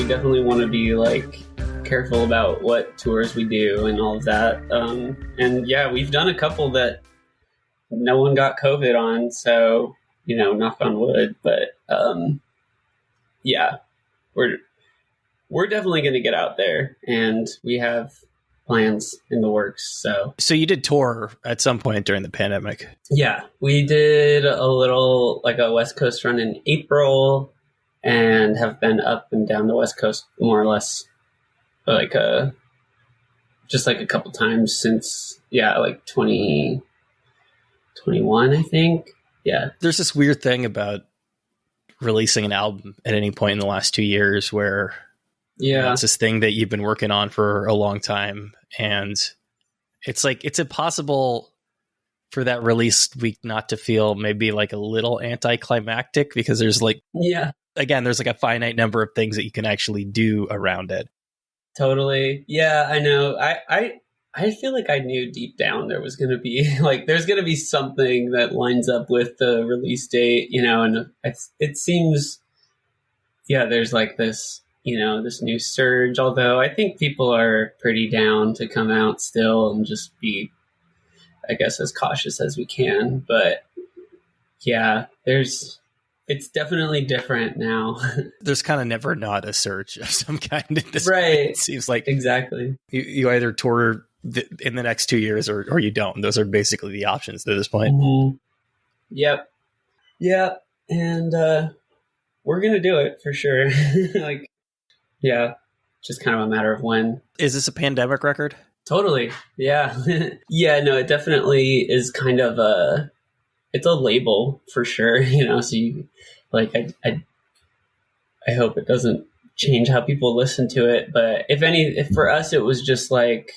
we definitely want to be like careful about what tours we do and all of that. And yeah, we've done a couple that no one got COVID on, so, you know, knock on wood. But yeah, we're definitely going to get out there, and we have plans in the works. So you did tour at some point during the pandemic? Yeah, we did a little, like a West Coast run in April, and have been up and down the West Coast more or less, like just like a couple times since, like 2021, I think. Yeah. There's this weird thing about releasing an album at any point in the last 2 years where it's this thing that you've been working on for a long time, and it's like it's impossible for that release week not to feel maybe like a little anticlimactic, because there's like there's like a finite number of things that you can actually do around it. Totally. Yeah, I know. I feel like I knew deep down there was going to be like, there's going to be something that lines up with the release date, you know, and it seems, there's like this, you know, this new surge, although I think people are pretty down to come out still and just be, I guess, as cautious as we can. But yeah, it's definitely different now. There's kind of never not a surge of some kind at this right. point. It seems like exactly. You either tour in the next 2 years or you don't. Those are basically the options at this point. Mm-hmm. Yep. Yeah. And we're going to do it for sure. Like, yeah, just kind of a matter of when. Is this a pandemic record? Totally. Yeah. Yeah, no, it definitely is kind of it's a label for sure, you know, so you like, I hope it doesn't change how people listen to it. But if for us, it was just like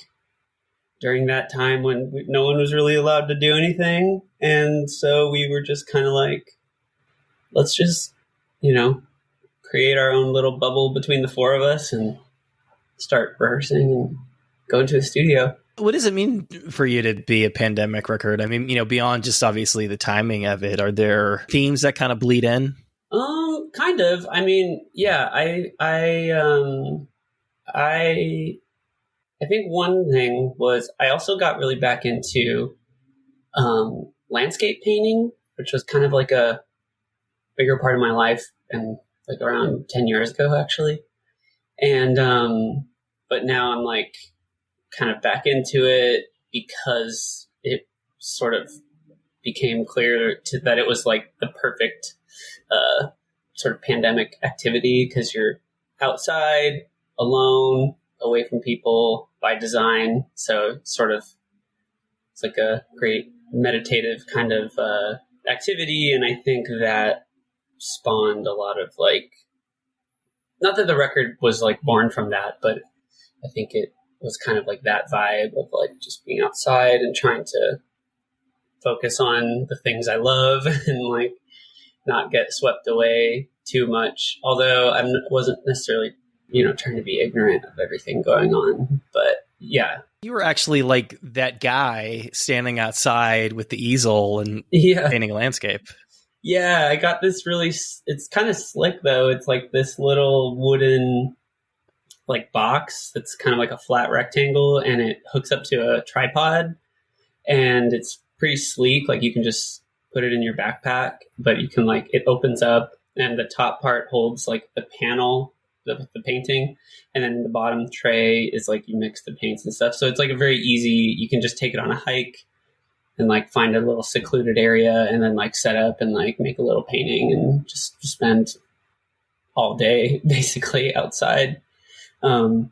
during that time when no one was really allowed to do anything. And so we were just kind of like, let's just, you know, create our own little bubble between the four of us and start rehearsing and go into the studio. What does it mean for you to be a pandemic record? I mean, you know, beyond just obviously the timing of it, are there themes that kind of bleed in? Kind of. I mean, yeah, I think one thing was I also got really back into landscape painting, which was kind of like a bigger part of my life, and like around 10 years ago, actually. And, but now I'm like kind of back into it because it sort of became clear that it was like the perfect, sort of pandemic activity, because you're outside alone, away from people by design. So it's like a great meditative kind of, activity. And I think that spawned a lot of like, not that the record was like born from that, but I think it was kind of like that vibe of like just being outside and trying to focus on the things I love and like not get swept away too much. Although I wasn't necessarily, you know, trying to be ignorant of everything going on, but yeah. You were actually like that guy standing outside with the easel and painting a landscape. Yeah, I got this really, it's kind of slick though. It's like this little wooden like box that's kind of like a flat rectangle, and it hooks up to a tripod, and it's pretty sleek. Like you can just put it in your backpack, but you can like, it opens up and the top part holds like the panel, the painting. And then the bottom tray is like, you mix the paints and stuff. So it's like a very easy, you can just take it on a hike and like find a little secluded area and then like set up and like make a little painting and just spend all day basically outside. So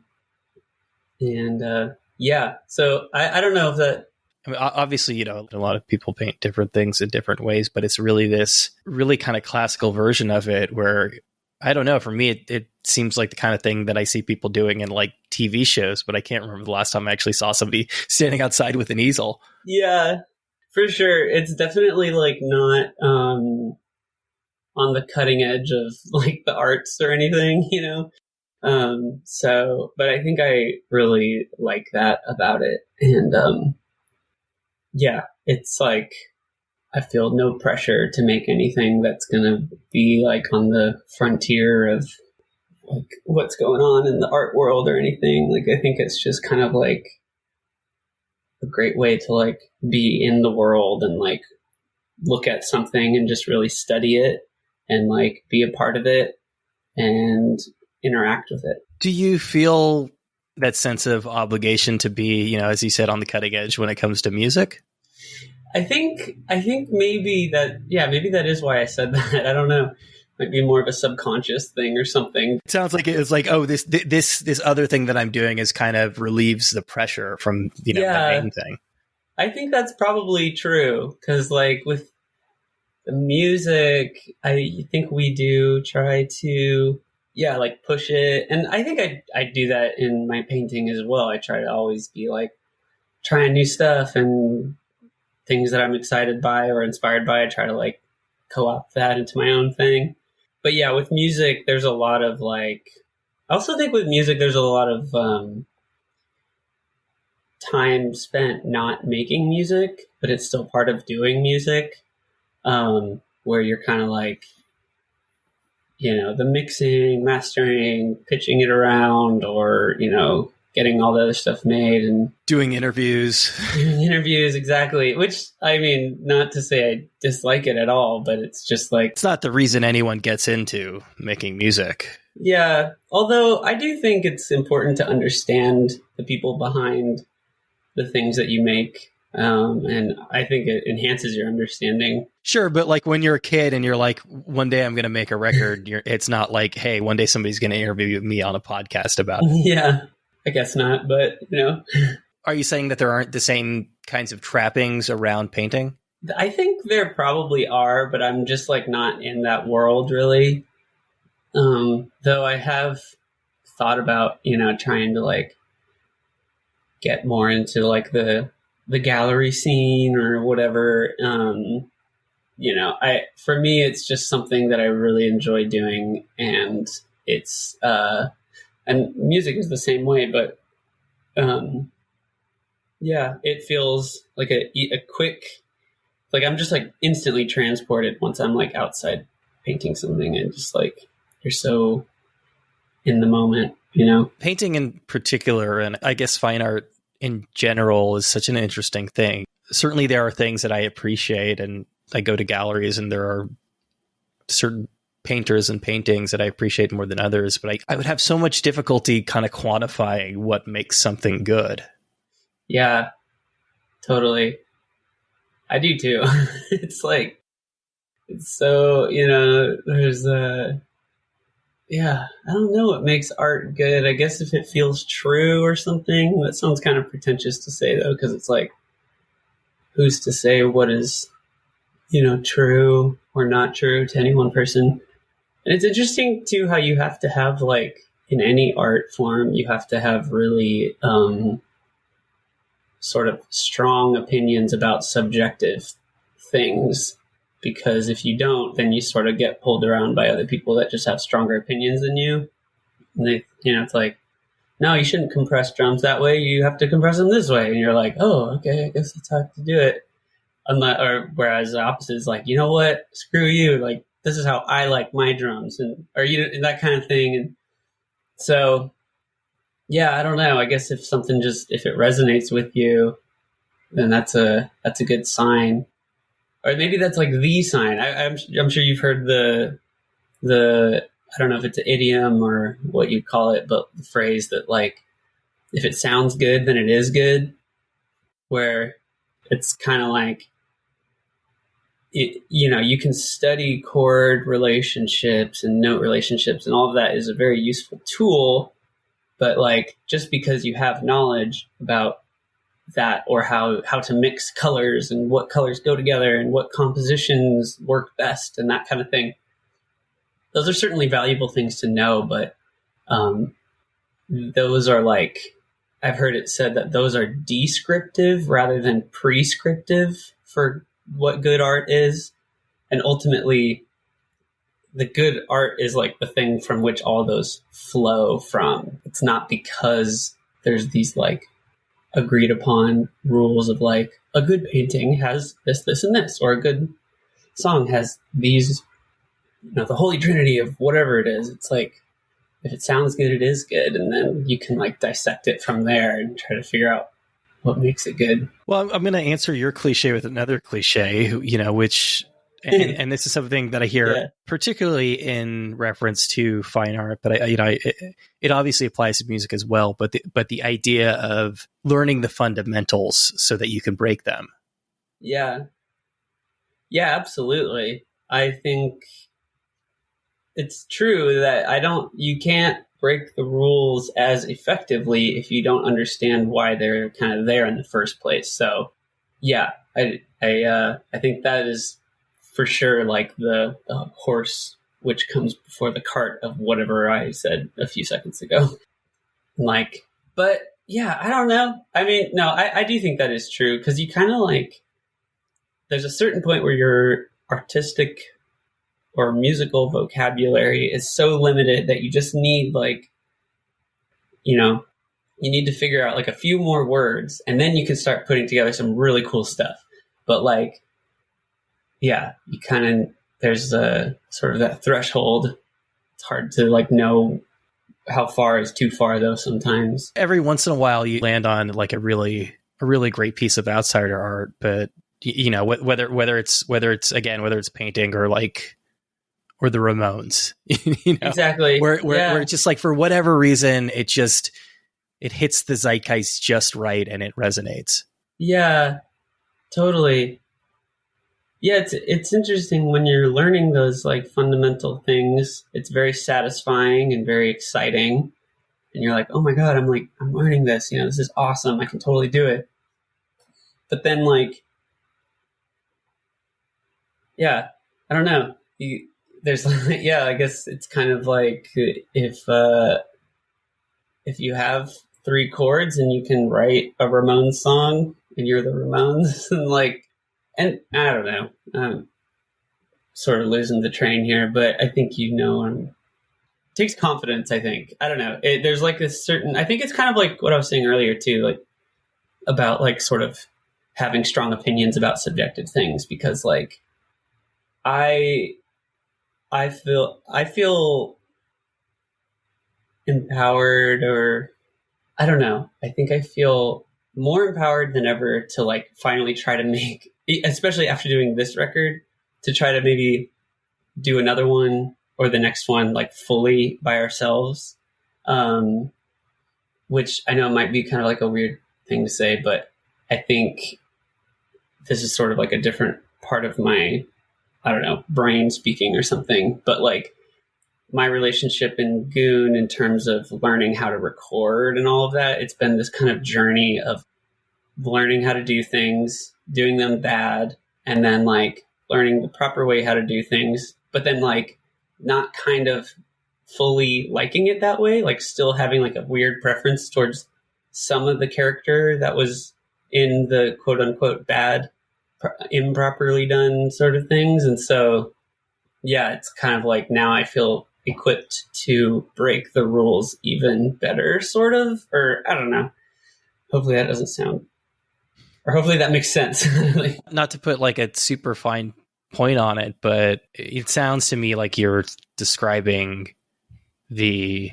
I don't know if that, I mean, obviously, you know, a lot of people paint different things in different ways, but it's really this really kind of classical version of it where, I don't know, for me, it seems like the kind of thing that I see people doing in like TV shows, but I can't remember the last time I actually saw somebody standing outside with an easel. Yeah, for sure. It's definitely like not on the cutting edge of like the arts or anything, you know? But I think I really like that about it. And it's like, I feel no pressure to make anything that's going to be like on the frontier of like what's going on in the art world or anything. Like, I think it's just kind of like a great way to like be in the world and like look at something and just really study it and like be a part of it and interact with it. Do you feel that sense of obligation to be, you know, as you said, on the cutting edge when it comes to music? I think maybe that is why I said that. I don't know. Might be more of a subconscious thing or something. It sounds like it's like, oh, this other thing that I'm doing is kind of relieves the pressure from, you know, the main thing. I think that's probably true because, like, with the music, I think we do try to, like, push it. And I think I do that in my painting as well. I try to always be, like, trying new stuff and things that I'm excited by or inspired by. I try to, like, co-opt that into my own thing. But, yeah, with music, there's a lot of, like, I also think with music, there's a lot of time spent not making music, but it's still part of doing music, where you're kind of like, you know, the mixing, mastering, pitching it around, or, you know, getting all the other stuff made and doing interviews. Exactly. Which, I mean, not to say I dislike it at all, but it's just like, it's not the reason anyone gets into making music. Yeah. Although I do think it's important to understand the people behind the things that you make. And I think it enhances your understanding. Sure, but like when you're a kid and you're like, one day I'm going to make a record, it's not like, hey, one day somebody's going to interview me on a podcast about it. Yeah, I guess not, but, you know. Are you saying that there aren't the same kinds of trappings around painting? I think there probably are, but I'm just like not in that world really. Though I have thought about, you know, trying to like get more into like the gallery scene or whatever. You know, for me, it's just something that I really enjoy doing, and it's and music is the same way, but yeah, it feels like a quick, like I'm just like instantly transported once I'm like outside painting something, and just like you're so in the moment, you know. Painting in particular, and I guess fine art in general, is such an interesting thing. Certainly there are things that I appreciate, and I go to galleries and there are certain painters and paintings that I appreciate more than others, but I would have so much difficulty kind of quantifying what makes something good. Yeah, totally. I do too. It's like, it's so, you know, there's yeah, I don't know what makes art good. I guess if it feels true or something. That sounds kind of pretentious to say though, because it's like, who's to say what is, you know, true or not true to any one person. And it's interesting too how you have to have, like, in any art form, you have to have really sort of strong opinions about subjective things, because if you don't, then you sort of get pulled around by other people that just have stronger opinions than you. And they, you know, it's like, no, you shouldn't compress drums that way. You have to compress them this way. And you're like, oh, okay, I guess that's how I have to do it. Or whereas the opposite is like, you know what, screw you. Like, this is how I like my drums, and or you know, that kind of thing. And so, yeah, I don't know. I guess if something if it resonates with you, then that's a good sign. Or maybe that's like the sign. I'm sure you've heard the I don't know if it's an idiom or what you call it, but the phrase that like, if it sounds good, then it is good. Where it's kind of like, you know, you can study chord relationships and note relationships, and all of that is a very useful tool. But like, just because you have knowledge about that, or how to mix colors and what colors go together and what compositions work best and that kind of thing, those are certainly valuable things to know. But those are like, I've heard it said that those are descriptive rather than prescriptive for what good art is. And ultimately, the good art is like the thing from which all those flow from. It's not because there's these like agreed upon rules of like, a good painting has this, this, and this, or a good song has these, you know, the holy trinity of whatever it is. It's like, if it sounds good, it is good. And then you can like dissect it from there and try to figure out what makes it good. Well, I'm going to answer your cliche with another cliche, which, and this is something that I hear particularly in reference to fine art, but it obviously applies to music as well. But the idea of learning the fundamentals so that you can break them. Yeah, absolutely. I think it's true that you can't break the rules as effectively if you don't understand why they're kind of there in the first place. So yeah, I think that is for sure like the horse which comes before the cart of whatever I said a few seconds ago. Like, but yeah, I don't know. I mean, no, I do think that is true, because you kind of like, there's a certain point where your artistic or musical vocabulary is so limited that you just need like, you need to figure out like a few more words, and then you can start putting together some really cool stuff. But like, yeah, you kind of, there's a sort of that threshold. It's hard to like know how far is too far though sometimes. Every once in a while you land on like a really great piece of outsider art, but whether it's painting or the Ramones, exactly, where it's just like, for whatever reason, it hits the zeitgeist just right and it resonates. Yeah, totally. Yeah, it's interesting when you're learning those like fundamental things. It's very satisfying and very exciting, and you're like, oh my god, I'm learning this. This is awesome. I can totally do it. But then like, yeah, I don't know. There's I guess it's kind of like if you have 3 chords and you can write a Ramones song and you're the Ramones, and I don't know, I'm sort of losing the train here, but I think it takes confidence, I think. I don't know. There's like this certain, I think it's kind of like what I was saying earlier too, like about like sort of having strong opinions about subjective things, because like I feel empowered, or I don't know. I think I feel more empowered than ever to like finally try to make, especially after doing this record, to try to maybe do another one or the next one like fully by ourselves. Which I know might be kind of like a weird thing to say, but I think this is sort of like a different part of my, I don't know, brain speaking or something, but like my relationship in Goon in terms of learning how to record and all of that, it's been this kind of journey of learning how to do things, doing them bad, and then like learning the proper way how to do things, but then like not kind of fully liking it that way, like still having like a weird preference towards some of the character that was in the quote unquote bad, improperly done sort of things. And so, yeah, it's kind of like now I feel equipped to break the rules even better, sort of, or I don't know. Hopefully that doesn't sound, or hopefully that makes sense. Not to put like a super fine point on it, but it sounds to me like you're describing the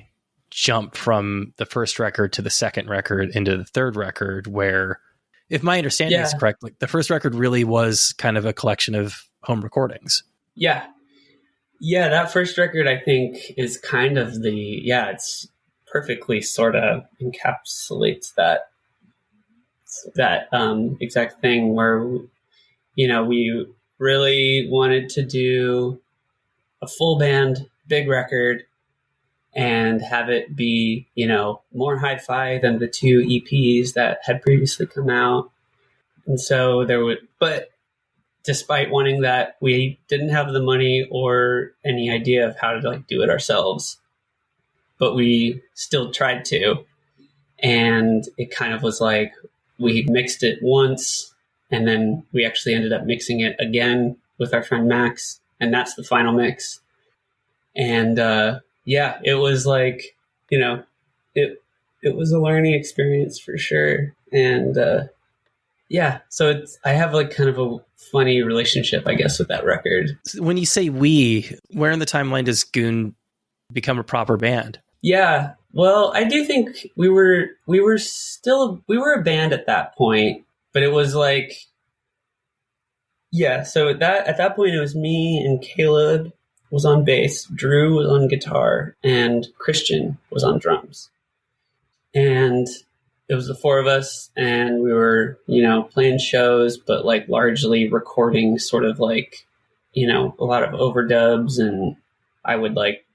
jump from the first record to the second record into the third record, where, if my understanding is correct, like the first record really was kind of a collection of home recordings. Yeah, that first record I think is kind of it's perfectly sort of encapsulates that exact thing where, we really wanted to do a full band, big record, and have it be, more hi-fi than the 2 EPs that had previously come out. And so but despite wanting that, we didn't have the money or any idea of how to like do it ourselves, but we still tried to. And it kind of was like, we mixed it once, and then we actually ended up mixing it again with our friend Max, and that's the final mix. And, it was like, it was a learning experience for sure. And, so I have like kind of a funny relationship, I guess, with that record. When you say we, where in the timeline does Goon become a proper band? Yeah. Well, I do think we were a band at that point, but it was like, yeah. So at that point, it was me and Caleb was on bass, Drew was on guitar, and Christian was on drums. And it was the four of us, and we were, playing shows, but like largely recording sort of like, a lot of overdubs, and I would like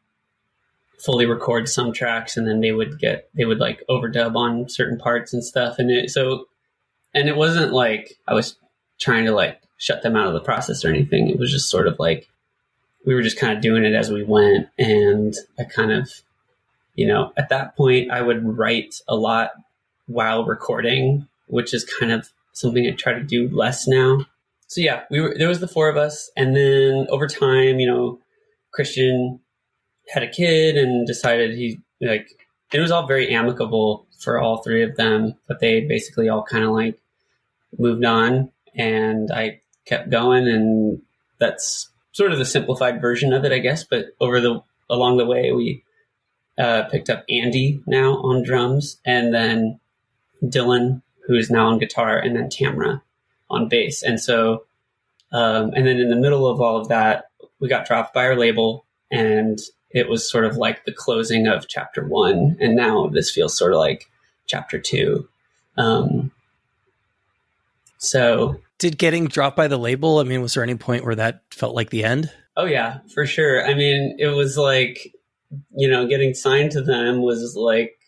fully record some tracks, and then they would like overdub on certain parts and stuff. And it wasn't like I was trying to like shut them out of the process or anything. It was just sort of like, we were just kind of doing it as we went. And I kind of, at that point I would write a lot while recording, which is kind of something I try to do less now. So yeah, there was the four of us. And then over time, Christian had a kid and decided it was all very amicable for all three of them, but they basically all kind of like moved on, and I kept going, and that's sort of the simplified version of it, I guess. But along the way, we picked up Andy now on drums, and then Dylan, who is now on guitar, and then Tamra on bass. And so, and then in the middle of all of that, we got dropped by our label, and it was sort of like the closing of chapter 1. And now this feels sort of like chapter 2. So did getting dropped by the label, I mean, was there any point where that felt like the end? Oh yeah, for sure. I mean, it was like, getting signed to them was like,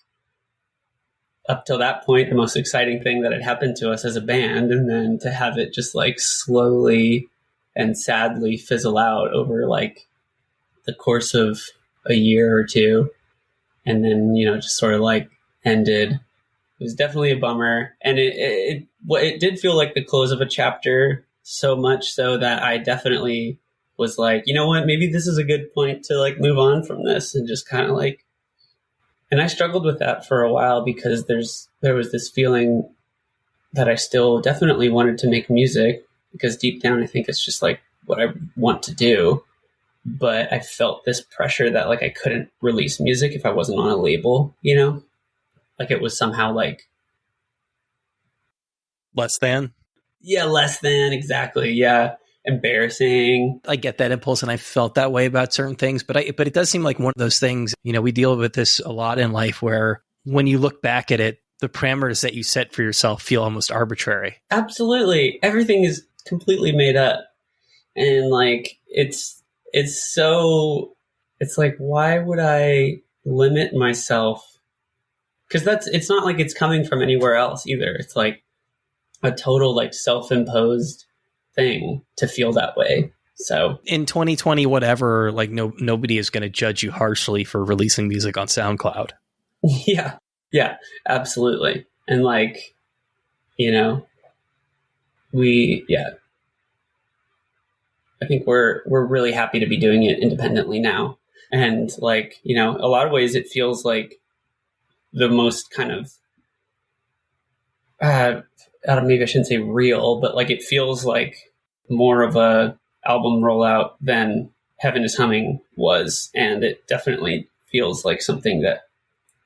up till that point, the most exciting thing that had happened to us as a band. And then to have it just like slowly and sadly fizzle out over like the course of a year or two, and then, just sort of like ended. It was definitely a bummer. And it did feel like the close of a chapter, so much so that I definitely was like, you know what, maybe this is a good point to like move on from this, and just kind of like, and I struggled with that for a while, because there was this feeling that I still definitely wanted to make music, because deep down I think it's just like what I want to do. But I felt this pressure that like I couldn't release music if I wasn't on a label, like it was somehow like less than. Yeah, less than, exactly. Yeah, embarrassing. I get that impulse, and I felt that way about certain things, but it does seem like one of those things, we deal with this a lot in life, where when you look back at it, the parameters that you set for yourself feel almost arbitrary. Absolutely. Everything is completely made up. And like, it's like, why would I limit myself? Because it's not like it's coming from anywhere else either. It's like a total like self-imposed thing to feel that way. So in 2020, whatever, like nobody is going to judge you harshly for releasing music on SoundCloud. Yeah, absolutely. And like, I think we're really happy to be doing it independently now. And like, a lot of ways it feels like the most kind of, maybe I shouldn't say real, but like it feels like more of a album rollout than Heaven is Humming was. And it definitely feels like something that,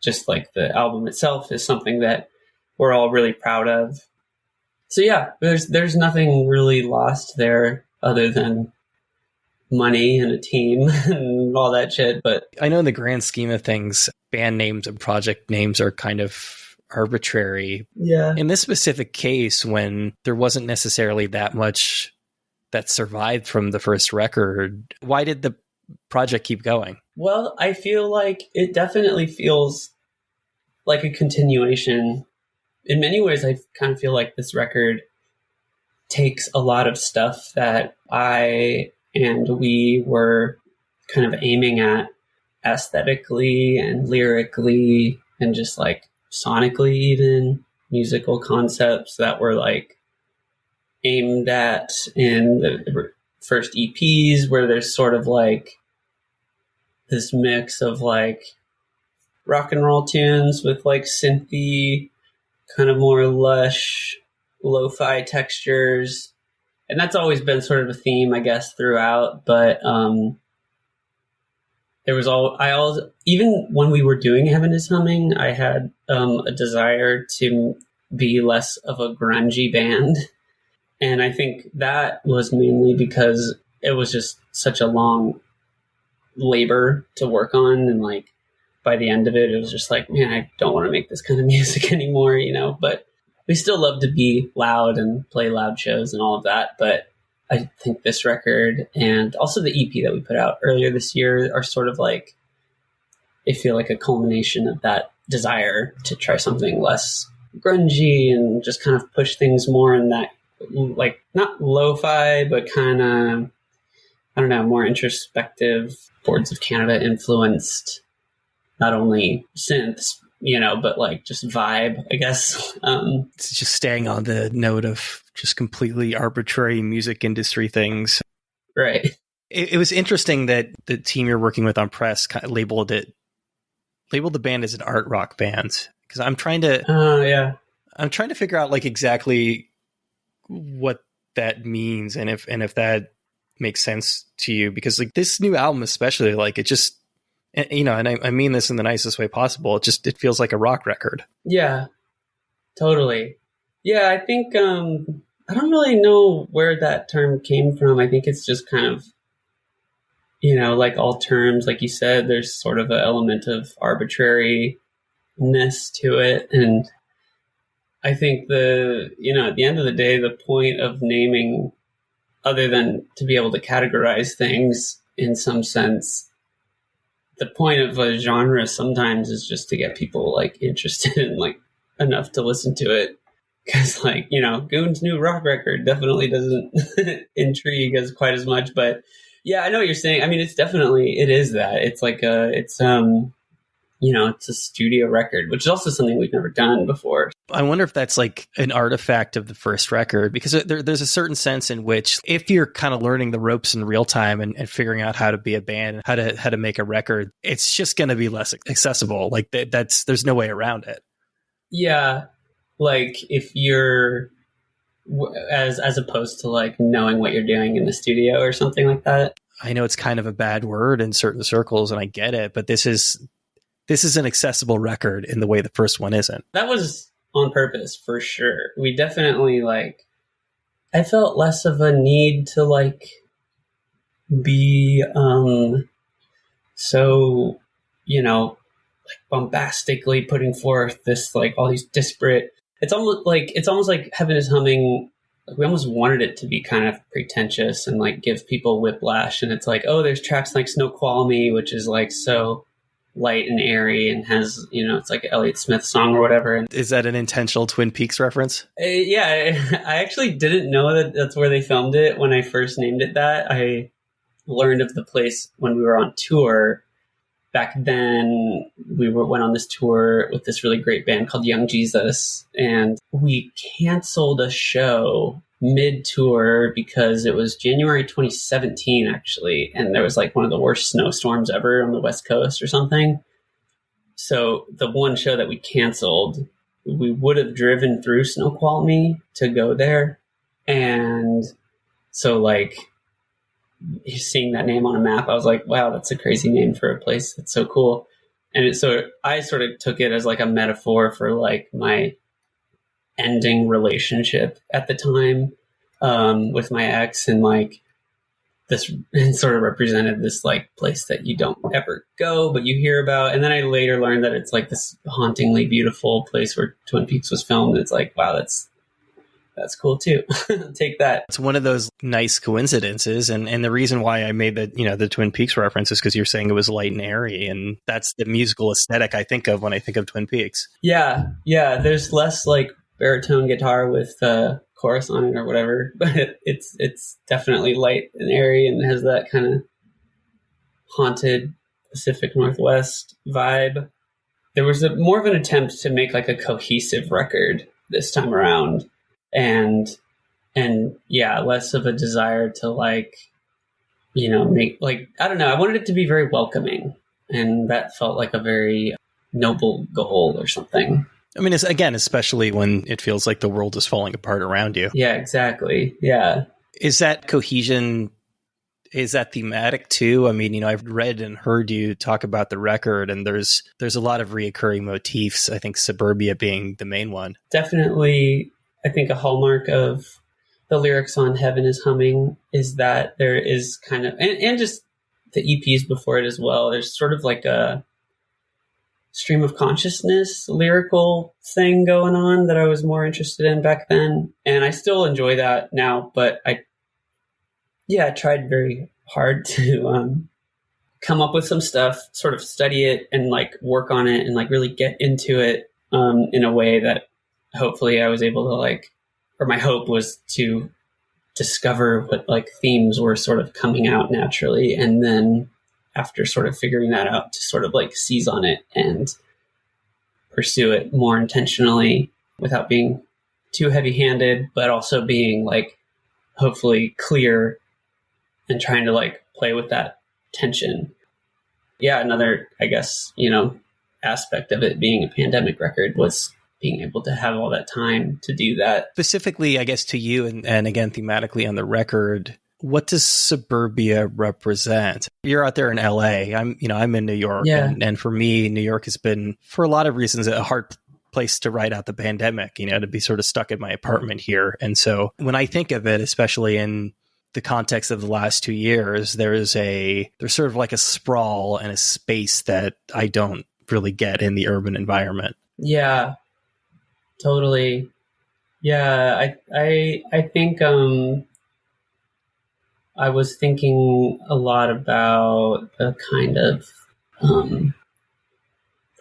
just like the album itself, is something that we're all really proud of. So yeah, there's nothing really lost there other than money and a team and all that shit. But I know in the grand scheme of things, band names and project names are kind of arbitrary. Yeah. In this specific case, when there wasn't necessarily that much that survived from the first record, why did the project keep going? Well, I feel like it definitely feels like a continuation. In many ways, I kind of feel like this record takes a lot of stuff that I and we were kind of aiming at aesthetically and lyrically and just like sonically, even musical concepts that were like aimed at in the first EPs, where there's sort of like this mix of like rock and roll tunes with like synthy, kind of more lush, lo-fi textures. And that's always been sort of a theme, I guess, throughout. But there was even when we were doing Heaven is Humming, I had a desire to be less of a grungy band. And I think that was mainly because it was just such a long labor to work on. And like by the end of it, it was just like, man, I don't want to make this kind of music anymore, you know, but we still love to be loud and play loud shows and all of that. But I think this record and also the EP that we put out earlier this year are sort of like, they feel like a culmination of that desire to try something less grungy and just kind of push things more in that, like, not lo-fi, but kind of, I don't know, more introspective, Boards of Canada influenced, not only synths, you know, but like just vibe, I guess. It's just staying on the note of just completely arbitrary music industry things. Right. It was interesting that the team you're working with on press kind of labeled the band as an art rock band, because I'm trying to figure out like exactly what that means and if that makes sense to you, because like this new album especially, like it just, you know, and I mean this in the nicest way possible, it feels like a rock record. Yeah, totally. Yeah, I think I don't really know where that term came from. I think it's just kind of, you know, like all terms, like you said, there's sort of an element of arbitrariness to it. And I think at the end of the day, the point of naming, other than to be able to categorize things in some sense, the point of a genre sometimes is just to get people like interested in like enough to listen to it. Because like, you know, Goon's new rock record definitely doesn't intrigue as quite as much, but yeah, I know what you're saying. I mean, it is that. It's like it's a studio record, which is also something we've never done before. I wonder if that's like an artifact of the first record, because there's a certain sense in which if you're kind of learning the ropes in real time and figuring out how to be a band, how to make a record, it's just going to be less accessible. Like there's no way around it. Yeah. Like if you're as opposed to like knowing what you're doing in the studio or something like that. I know it's kind of a bad word in certain circles and I get it, but this is an accessible record in the way the first one isn't. That was on purpose for sure. We definitely I felt less of a need to like be so, you know, like bombastically putting forth this like all these disparate. It's almost like Heaven is Humming. Like we almost wanted it to be kind of pretentious and like give people whiplash. And it's like, oh, there's tracks like Snoqualmie, which is like so light and airy and has, you know, it's like an Elliott Smith song or whatever. And is that an intentional Twin Peaks reference? Yeah, I actually didn't know that that's where they filmed it when I first named it that. I learned of the place when we were on tour. Back then, went on this tour with this really great band called Young Jesus, and we canceled a show mid-tour because it was January 2017, actually, and there was like one of the worst snowstorms ever on the West Coast or something. So the one show that we canceled, we would have driven through Snoqualmie to go there, and so like seeing that name on a map, I was like, wow, that's a crazy name for a place. That's so cool. And so I sort of took it as like a metaphor for like my ending relationship at the time with my ex, and like this, and sort of represented this like place that you don't ever go, but you hear about. And then I later learned that it's like this hauntingly beautiful place where Twin Peaks was filmed. It's like, wow, that's cool too. Take that. It's one of those nice coincidences. And the reason why I made the Twin Peaks reference is because you're saying it was light and airy. And that's the musical aesthetic I think of when I think of Twin Peaks. Yeah. Yeah. There's less like baritone guitar with chorus on it or whatever, but it's definitely light and airy and has that kind of haunted Pacific Northwest vibe. There was more of an attempt to make like a cohesive record this time around. And yeah, less of a desire to like, you know, make like, I don't know. I wanted it to be very welcoming, and that felt like a very noble goal or something. I mean, again, especially when it feels like the world is falling apart around you. Yeah, exactly. Yeah. Is that Cohesion? Is that thematic too? I mean, I've read and heard you talk about the record, and there's a lot of reoccurring motifs. I think suburbia being the main one. Definitely, I think a hallmark of the lyrics on Heaven is Humming is that there is kind of, and just the EPs before it as well, there's sort of like a stream of consciousness lyrical thing going on that I was more interested in back then. And I still enjoy that now, but I tried very hard to come up with some stuff, sort of study it and like work on it and like really get into it in a way that hopefully I was able to like, or my hope was to discover what like themes were sort of coming out naturally. And then after sort of figuring that out, to sort of like seize on it and pursue it more intentionally without being too heavy handed, but also being like hopefully clear and trying to like play with that tension. Yeah. Another, I guess, aspect of it being a pandemic record was being able to have all that time to do that. Specifically, I guess to you and again, thematically on the record, what does suburbia represent? You're out there in LA. I'm in New York. Yeah. And for me, New York has been, for a lot of reasons, a hard place to ride out the pandemic, to be sort of stuck in my apartment here. And so when I think of it, especially in the context of the last 2 years, there's sort of like a sprawl and a space that I don't really get in the urban environment. Yeah, totally. Yeah, I think I was thinking a lot about the kind of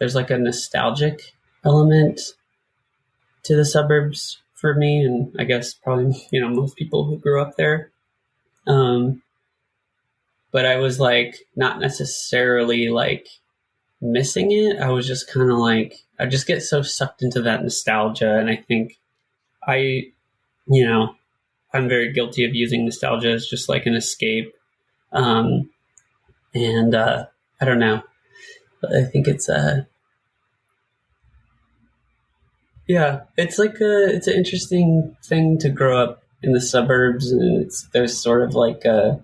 there's like a nostalgic element to the suburbs for me, and I guess probably most people who grew up there. But I was like not necessarily like missing it. I was just kind of like, I just get so sucked into that nostalgia. And I think I'm very guilty of using nostalgia as just like an escape. I don't know, but I think it's it's like it's an interesting thing to grow up in the suburbs, and there's sort of like I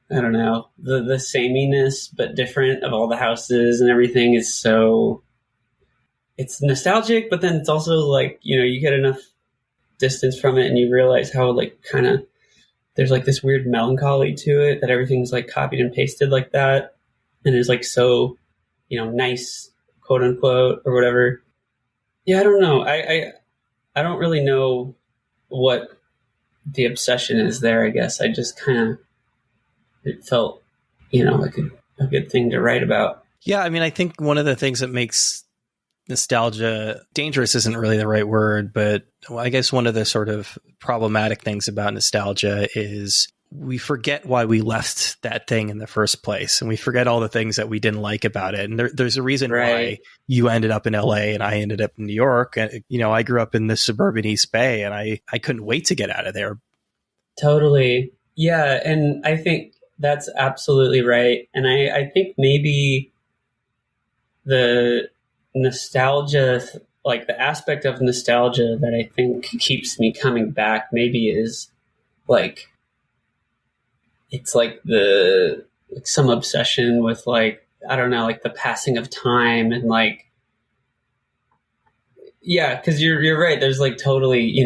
don't know, the sameness but different of all the houses and everything is so, it's nostalgic, but then it's also like, you get enough distance from it and you realize how like kind of there's like this weird melancholy to it, that everything's like copied and pasted like that, and is like so, nice, quote unquote, or whatever. Yeah, I don't know. I don't really know what the obsession is there, I guess. I just kind of, it felt, like a good thing to write about. Yeah, I mean, I think one of the things that makes nostalgia dangerous isn't really the right word, but I guess one of the sort of problematic things about nostalgia is we forget why we left that thing in the first place, and we forget all the things that we didn't like about it. And there's a reason why you ended up in LA and I ended up in New York. And, I grew up in the suburban East Bay, and I couldn't wait to get out of there. Totally. Yeah. And I think that's absolutely right. And I think maybe the nostalgia, like the aspect of nostalgia that I think keeps me coming back maybe is like, it's like some obsession with like, I don't know, like the passing of time and like, yeah, because you're right. There's like totally,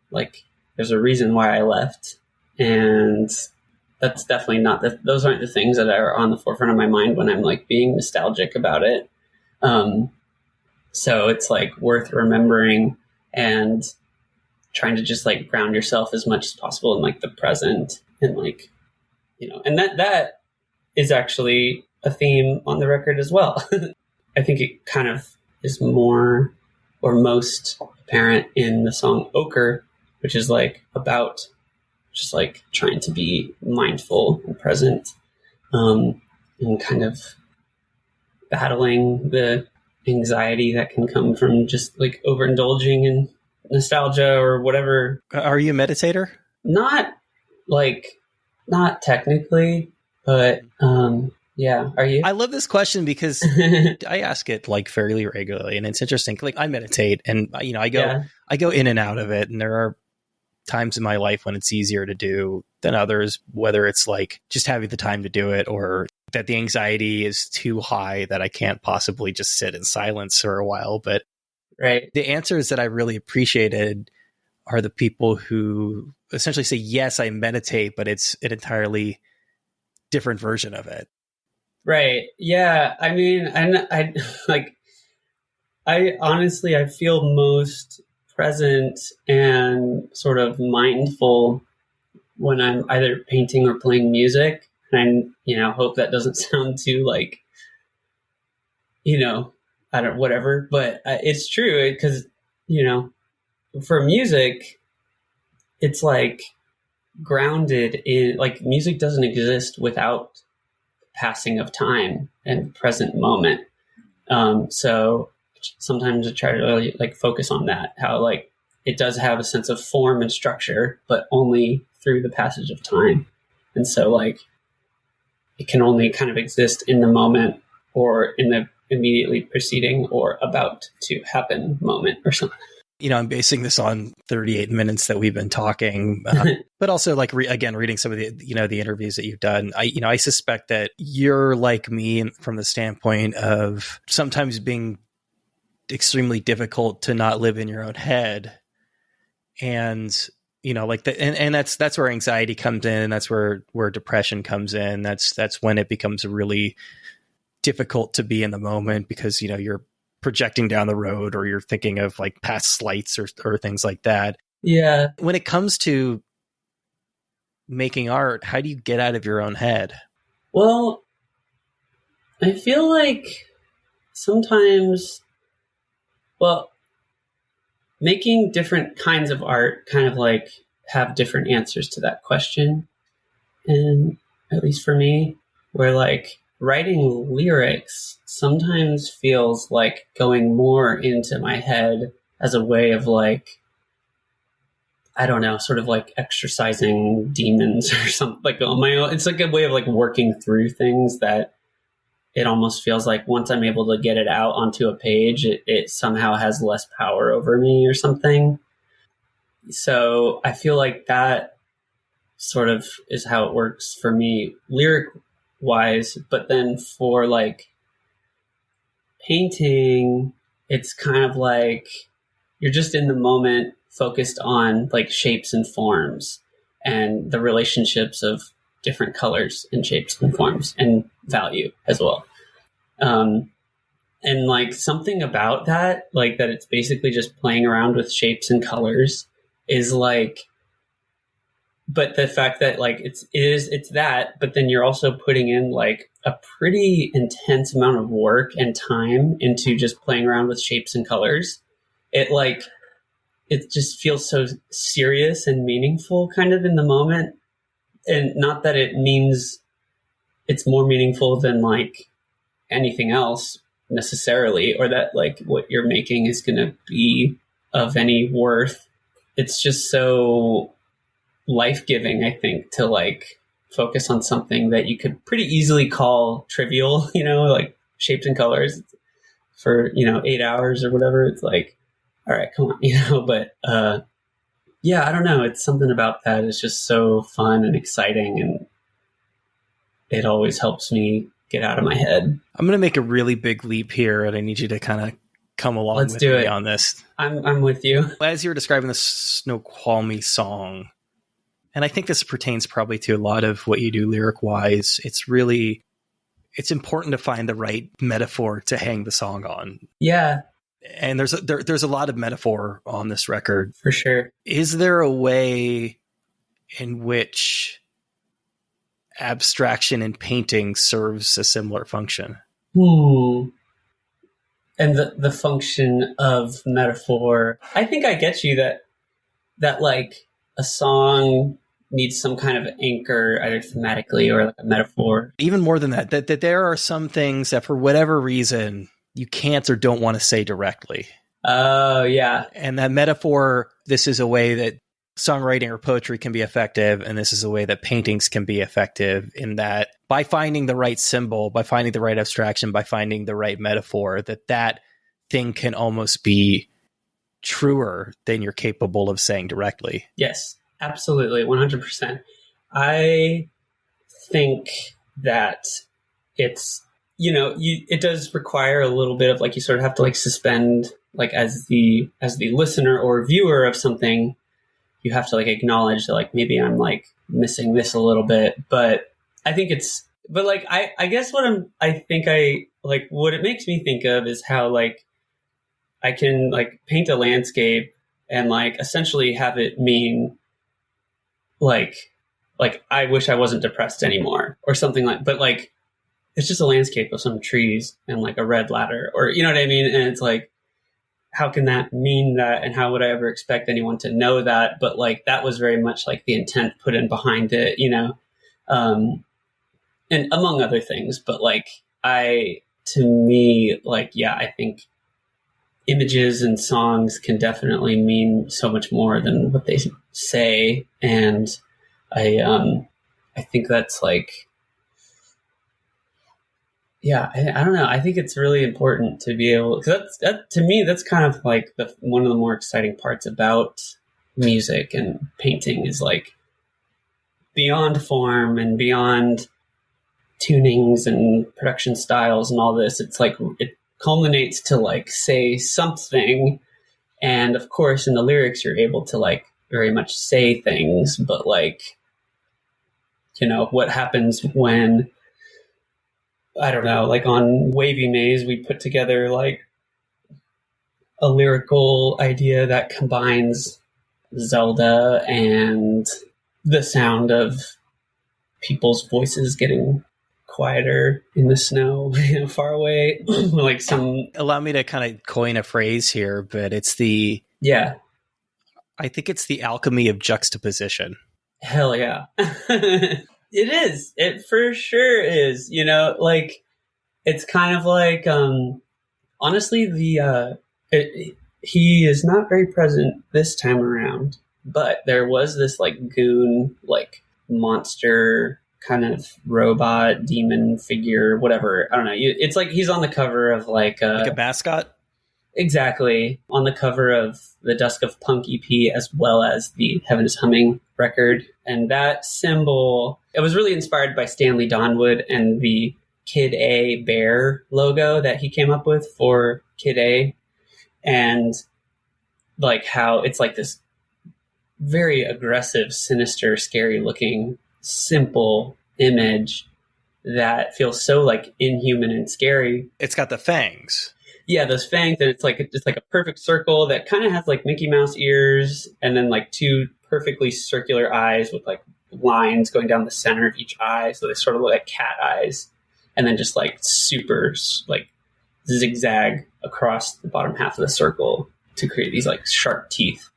like there's a reason why I left, and that's definitely not those aren't the things that are on the forefront of my mind when I'm like being nostalgic about it. So it's like worth remembering and trying to just like ground yourself as much as possible in like the present, and like, and that is actually a theme on the record as well. I think it kind of is more or most apparent in the song Ochre, which is like about just like trying to be mindful and present, and kind of battling the anxiety that can come from just like overindulging in nostalgia or whatever. Are you a meditator? Not technically, but yeah. Are you? I love this question because I ask it like fairly regularly, and it's interesting. Like I meditate, and I go in and out of it, and there are times in my life when it's easier to do than others, whether it's like just having the time to do it or that the anxiety is too high that I can't possibly just sit in silence for a while. But right. The answers that I really appreciated are the people who essentially say, yes, I meditate, but it's an entirely different version of it. Right. Yeah. I mean, I like, I honestly, I feel most present and sort of mindful when I'm either painting or playing music. And I, hope that doesn't sound too like, I don't, whatever, but it's true because, for music, it's like grounded in, like, music doesn't exist without passing of time and present moment. So sometimes I try to really like focus on that, how like it does have a sense of form and structure, but only through the passage of time. And so like it can only kind of exist in the moment or in the immediately preceding or about to happen moment or something. I'm basing this on 38 minutes that we've been talking, but also like, again, reading some of the, the interviews that you've done. I suspect that you're like me from the standpoint of sometimes being extremely difficult to not live in your own head. And, like and that's where anxiety comes in. And that's where depression comes in. That's when it becomes really difficult to be in the moment because, you're projecting down the road or you're thinking of like past slights or things like that. Yeah. When it comes to making art, how do you get out of your own head? Well, I feel like sometimes, making different kinds of art kind of like have different answers to that question. And at least for me, where like writing lyrics sometimes feels like going more into my head as a way of like, I don't know, sort of like exercising demons or something like on my own. It's like a way of like working through things that it almost feels like once I'm able to get it out onto a page, it somehow has less power over me or something. So I feel like that sort of is how it works for me lyric wise. But then for like painting, it's kind of like you're just in the moment focused on like shapes and forms and the relationships of different colors and shapes and forms and value as well. And like something about that, like that it's basically just playing around with shapes and colors is like, but the fact that like it's that, but then you're also putting in like a pretty intense amount of work and time into just playing around with shapes and colors. It just feels so serious and meaningful kind of in the moment. And not that it means it's more meaningful than like anything else necessarily, or that like what you're making is going to be of any worth. It's just so life-giving, I think, to like focus on something that you could pretty easily call trivial, like shapes and colors for, 8 hours or whatever. It's like, all right, come on, but, yeah, I don't know. It's something about that is just so fun and exciting, and it always helps me get out of my head. I'm going to make a really big leap here, and I need you to kind of come along with me on this. I'm with you. As you were describing the Snoqualmie song, and I think this pertains probably to a lot of what you do lyric-wise, it's important to find the right metaphor to hang the song on. Yeah. And there's a lot of metaphor on this record. For sure. Is there a way in which abstraction in painting serves a similar function? And the function of metaphor, I think I get you that like a song needs some kind of anchor, either thematically or like a metaphor. Even more than that there are some things that for whatever reason you can't or don't want to say directly. Oh, yeah. And that metaphor, this is a way that songwriting or poetry can be effective, and this is a way that paintings can be effective, in that by finding the right symbol, by finding the right abstraction, by finding the right metaphor, that thing can almost be truer than you're capable of saying directly. Yes, absolutely. 100%. I think that it's, it does require a little bit of like, you sort of have to like suspend, like as the listener or viewer of something, you have to like acknowledge that like, maybe I'm like missing this a little bit, but I think but like, I guess what it makes me think of is how like I can like paint a landscape and like essentially have it mean like I wish I wasn't depressed anymore or something but like, it's just a landscape of some trees and like a red ladder, or you know what I mean? And it's like, how can that mean that? And how would I ever expect anyone to know that? But like, that was very much like the intent put in behind it, and among other things. But like, I think images and songs can definitely mean so much more than what they say. And I think that's like, I don't know. I think it's really important to be able, because to me, that's kind of like one of the more exciting parts about music and painting is like beyond form and beyond tunings and production styles and all this. It's like, it culminates to like say something. And of course, in the lyrics, you're able to like very much say things, but like, what happens when, I don't know, like on Wavy Maze, we put together like a lyrical idea that combines Zelda and the sound of people's voices getting quieter in the snow, far away. Like allow me to kind of coin a phrase here, but it's I think it's the alchemy of juxtaposition. Hell yeah. It is. It for sure is. Like it's kind of like honestly he is not very present this time around, but there was this like Goon like monster kind of robot demon figure, whatever. I don't know. It's like he's on the cover of like a mascot. Exactly. On the cover of the Dusk of Punk EP, as well as the Heaven is Humming record. And that symbol, it was really inspired by Stanley Donwood and the Kid A bear logo that he came up with for Kid A. And like how it's like this very aggressive, sinister, scary looking, simple image that feels so like inhuman and scary. It's got the fangs. Yeah, those fangs, and it's like a perfect circle that kind of has like Mickey Mouse ears, and then like two perfectly circular eyes with like lines going down the center of each eye, so they sort of look like cat eyes, and then just like super like zigzag across the bottom half of the circle to create these like sharp teeth.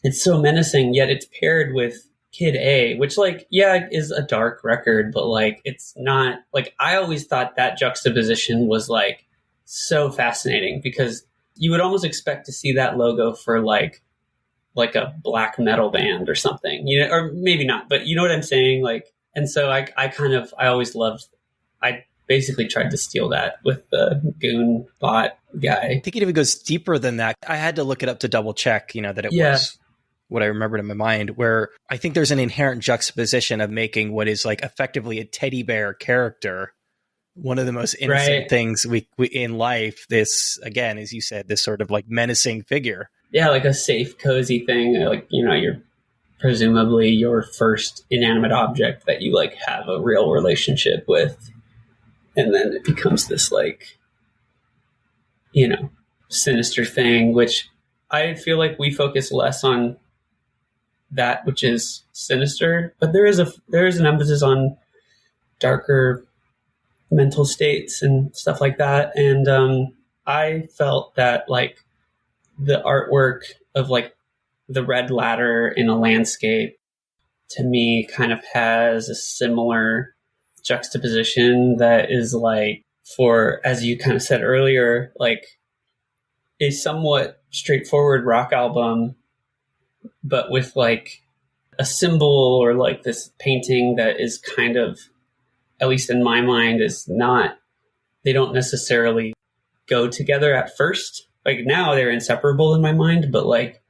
It's so menacing, yet it's paired with Kid A, which like, is a dark record, but like it's not like, I always thought that juxtaposition was like so fascinating because you would almost expect to see that logo for like a black metal band or something, or maybe not, but you know what I'm saying? Like, and so I basically tried to steal that with the Goon bot guy. I think it even goes deeper than that. I had to look it up to double check, that it was what I remembered in my mind, where I think there's an inherent juxtaposition of making what is like effectively a teddy bear character one of the most innocent things we in life. This, again, as you said, this sort of like menacing figure. Yeah, like a safe, cozy thing. Like, you're presumably your first inanimate object that you like have a real relationship with. And then it becomes this like, sinister thing, which I feel like we focus less on that, which is sinister, but there is an emphasis on darker mental states and stuff like that. And I felt that like the artwork of like the red ladder in a landscape to me kind of has a similar juxtaposition that is like, for, as you kind of said earlier, like a somewhat straightforward rock album, but with like a symbol or like this painting that is kind of, at least in my mind, is not, they don't necessarily go together at first. like now they're inseparable in my mind, but like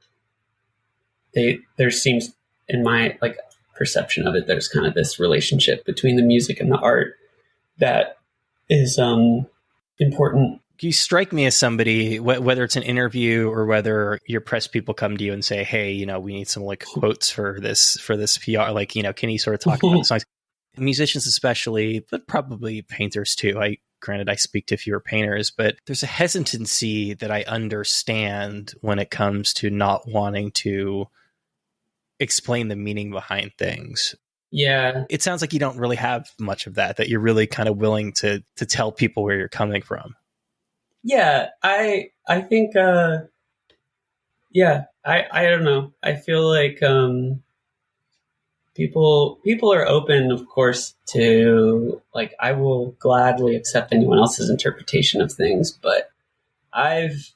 there seems in my like perception of it, there's kind of this relationship between the music and the art that is important. You strike me as somebody, whether it's an interview or whether your press people come to you and say, hey, you know, we need some like quotes for this PR, like, you know, can you sort of talk about the songs? Musicians especially, but probably painters too. Granted, I speak to fewer painters, but there's a hesitancy that I understand when it comes to not wanting to explain the meaning behind things. Yeah. It sounds like you don't really have much of that you're really kind of willing to tell people where you're coming from. Yeah, I think, I don't know. I feel like people are open, of course, to like, I will gladly accept anyone else's interpretation of things, but I've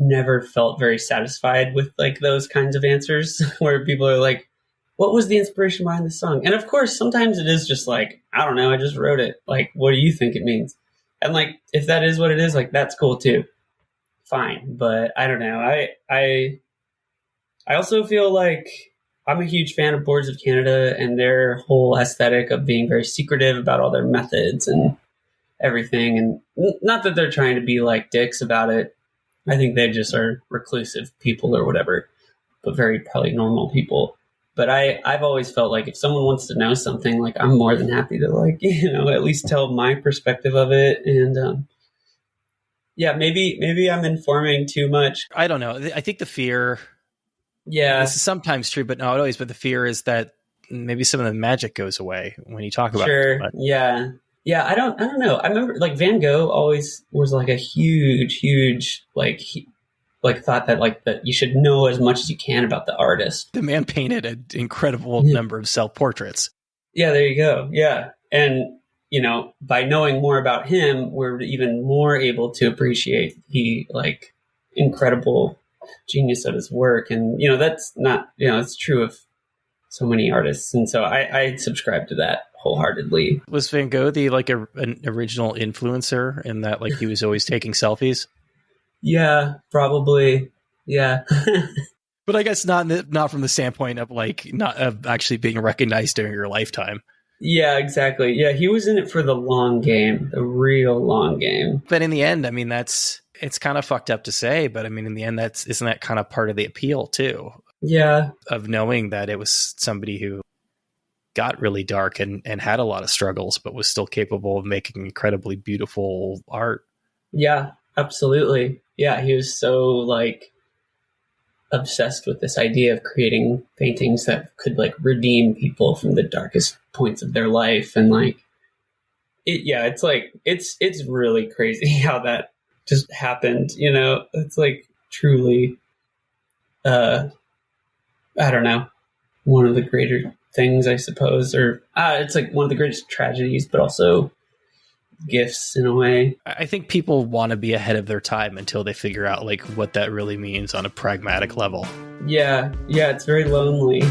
never felt very satisfied with like those kinds of answers where people are like, what was the inspiration behind the song? And of course, sometimes it is just like, I don't know, I just wrote it. Like, what do you think it means? And like, if that is what it is, like, that's cool too. Fine. But I don't know. I also feel like I'm a huge fan of Boards of Canada and their whole aesthetic of being very secretive about all their methods and everything. And not that they're trying to be like dicks about it. I think they just are reclusive people or whatever, but very probably normal people. But I've always felt like if someone wants to know something, like I'm more than happy to like, you know, at least tell my perspective of it. And maybe I'm informing too much. I don't know. I think the fear, this is sometimes true, but not always. But the fear is that maybe some of the magic goes away when you talk about it. Yeah. I don't know. I remember like Van Gogh always was like a huge like thought that like that you should know as much as you can about the artist. The man painted an incredible number of self-portraits. Yeah, there you go. Yeah. And, you know, by knowing more about him, we're even more able to appreciate the like incredible genius of his work. And, you know, that's not, you know, it's true of so many artists. And so I subscribe to that wholeheartedly. Was Van Gogh the like an original influencer in that like he was always taking selfies? Yeah, probably. Yeah. But I guess not from the standpoint of like not of actually being recognized during your lifetime. Yeah, exactly. Yeah, he was in it for the long game, the real long game. But in the end, I mean, it's kind of fucked up to say, but I mean, in the end, isn't that kind of part of the appeal too? Yeah. Of knowing that it was somebody who got really dark and had a lot of struggles, but was still capable of making incredibly beautiful art. Yeah, absolutely. Yeah, he was so like obsessed with this idea of creating paintings that could like redeem people from the darkest points of their life. And like, it's like, it's really crazy how that just happened. You know, it's like truly, I don't know, one of the greater things, I suppose, or it's like one of the greatest tragedies, but also gifts in a way. I think people want to be ahead of their time until they figure out like what that really means on a pragmatic level. Yeah, it's very lonely.